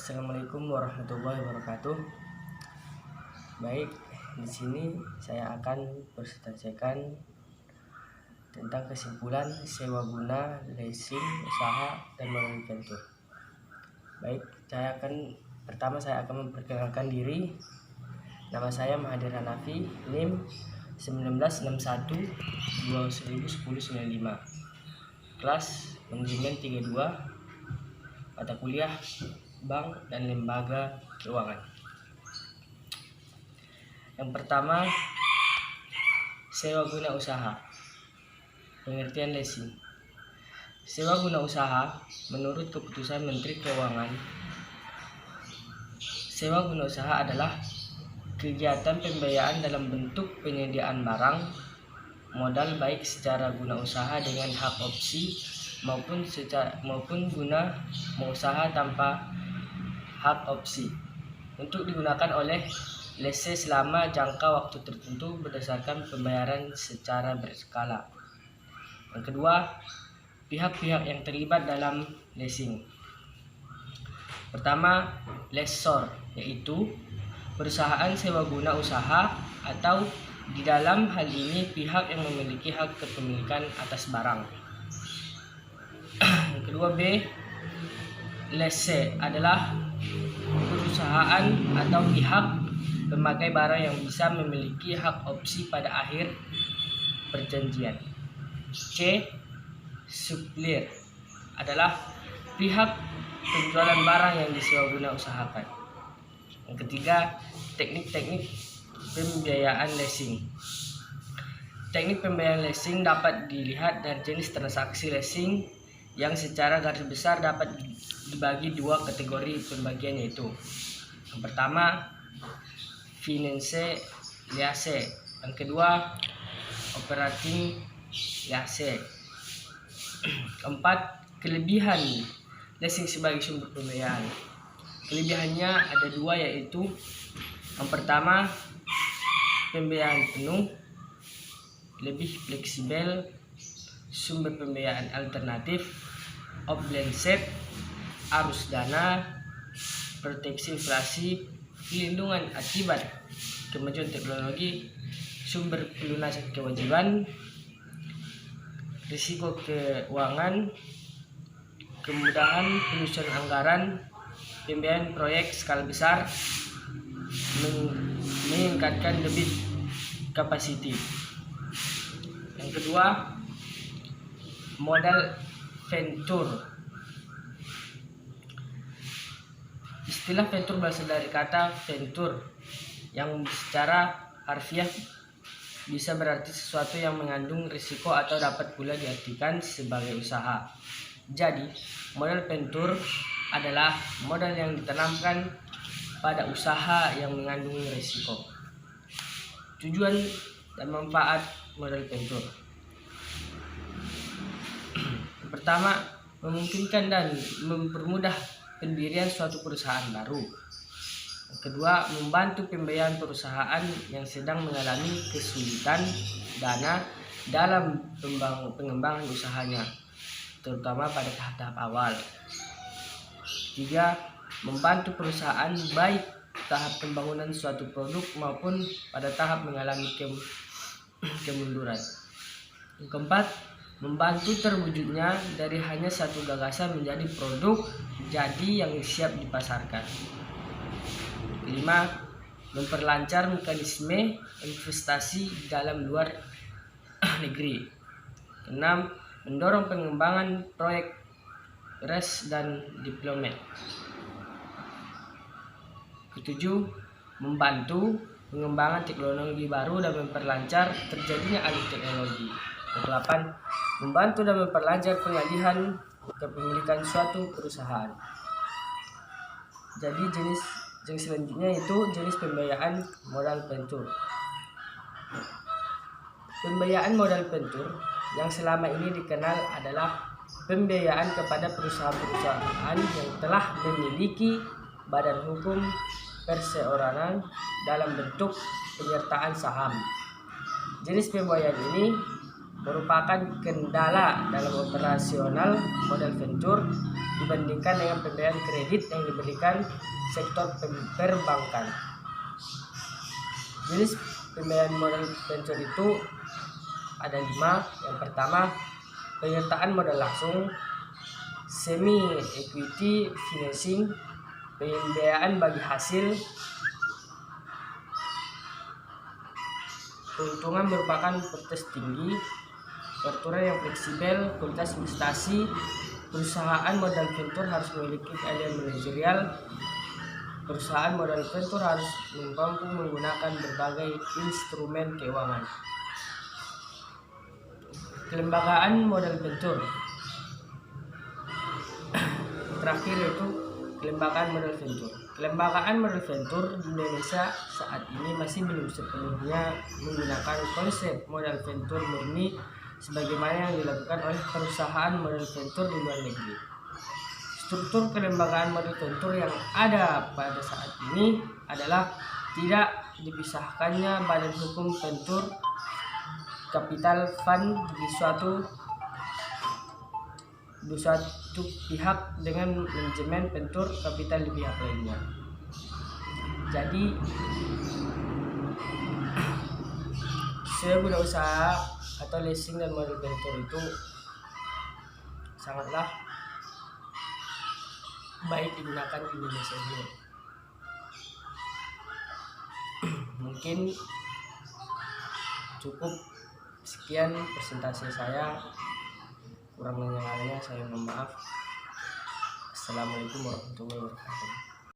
Assalamualaikum warahmatullahi wabarakatuh. Baik, di sini saya akan presentasikan tentang kesimpulan sewa guna, leasing, usaha, dan modal venture. Baik, pertama saya akan memperkenalkan diri. Nama saya Mahathir Hanafi, NIM 1961 2010 95. Kelas manajemen 32, mata kuliah bank dan lembaga keuangan. Yang pertama, sewa guna usaha. Pengertian leasing. Sewa guna usaha menurut keputusan Menteri Keuangan. Sewa guna usaha adalah kegiatan pembiayaan dalam bentuk penyediaan barang modal baik secara guna usaha dengan hak opsi maupun guna mengusaha tanpa hak opsi untuk digunakan oleh lessee selama jangka waktu tertentu berdasarkan pembayaran secara berskala. Yang kedua, pihak-pihak yang terlibat dalam leasing. Pertama, lessor, yaitu perusahaan sewa guna usaha atau di dalam hal ini pihak yang memiliki hak kepemilikan atas barang. Yang kedua, B, lessee adalah perusahaan atau pihak pemakai barang yang bisa memiliki hak opsi pada akhir perjanjian. C, supplier adalah pihak penjualan barang yang disewa guna usahakan. Yang ketiga, teknik-teknik pembiayaan leasing. Teknik pembiayaan leasing dapat dilihat dari jenis transaksi leasing yang secara garis besar dapat dibagi dua kategori pembagian, yaitu yang pertama finance lease, yang kedua operating lease. Keempat, kelebihan leasing sebagai sumber pembiayaan. Kelebihannya ada dua, yaitu yang pertama pembiayaan penuh, lebih fleksibel, sumber pembiayaan alternatif, off-balance, arus dana, proteksi inflasi, pelindungan akibat kemajuan teknologi, sumber pelunasan kewajiban, risiko keuangan, kemudahan penyusunan anggaran, pembiayaan proyek skala besar, meningkatkan debit capacity. Yang kedua, modal venture. Istilah venture berasal dari kata venture yang secara harfiah bisa berarti sesuatu yang mengandung risiko atau dapat pula diartikan sebagai usaha. Jadi, modal venture adalah modal yang ditanamkan pada usaha yang mengandung risiko. Tujuan dan manfaat modal venture. Pertama, memungkinkan dan mempermudah pendirian suatu perusahaan baru. Yang kedua, membantu pembiayaan perusahaan yang sedang mengalami kesulitan dana dalam pengembangan usahanya, terutama pada tahap-tahap awal. Tiga, membantu perusahaan baik tahap pembangunan suatu produk maupun pada tahap mengalami kemunduran. Yang keempat, membantu terwujudnya dari hanya satu gagasan menjadi produk jadi yang siap dipasarkan. Kelima, memperlancar mekanisme investasi dalam luar negeri. Keenam, mendorong pengembangan proyek res dan diplomat. Ketujuh, membantu pengembangan teknologi baru dan memperlancar terjadinya alih teknologi. Kedelapan, membantu dan memperlancar pengalihan kepemilikan suatu perusahaan. Jadi jenis selanjutnya itu jenis pembiayaan modal venture. Pembiayaan modal venture yang selama ini dikenal adalah pembiayaan kepada perusahaan-perusahaan yang telah memiliki badan hukum perseorangan dalam bentuk penyertaan saham. Jenis pembiayaan ini merupakan kendala dalam operasional modal venture dibandingkan dengan pembiayaan kredit yang diberikan sektor perbankan. Jenis pembiayaan modal venture itu ada 5. Yang pertama, penyertaan modal langsung, semi equity financing, pembiayaan bagi hasil. Keuntungan merupakan prospek tinggi, peraturan yang fleksibel, kualitas investasi. Perusahaan modal venture harus memiliki keahlian manajerial. Perusahaan modal venture harus mampu menggunakan berbagai instrumen keuangan. Kelembagaan modal venture. Terakhir yaitu kelembagaan modal venture. Kelembagaan modal venture di Indonesia saat ini masih belum sepenuhnya menggunakan konsep modal venture murni sebagaimana yang dilakukan oleh perusahaan modal venture di luar negeri. Struktur kelembagaan modal venture yang ada pada saat ini adalah tidak dipisahkannya badan hukum venture capital fund di suatu pihak dengan manajemen venture capital di pihak lainnya. Jadi sebuah usaha atau leasing dan modal venture itu sangatlah baik digunakan di Indonesia ini. Mungkin cukup sekian presentasi saya, kurang lebihnya saya mohon maaf. Assalamualaikum warahmatullahi wabarakatuh.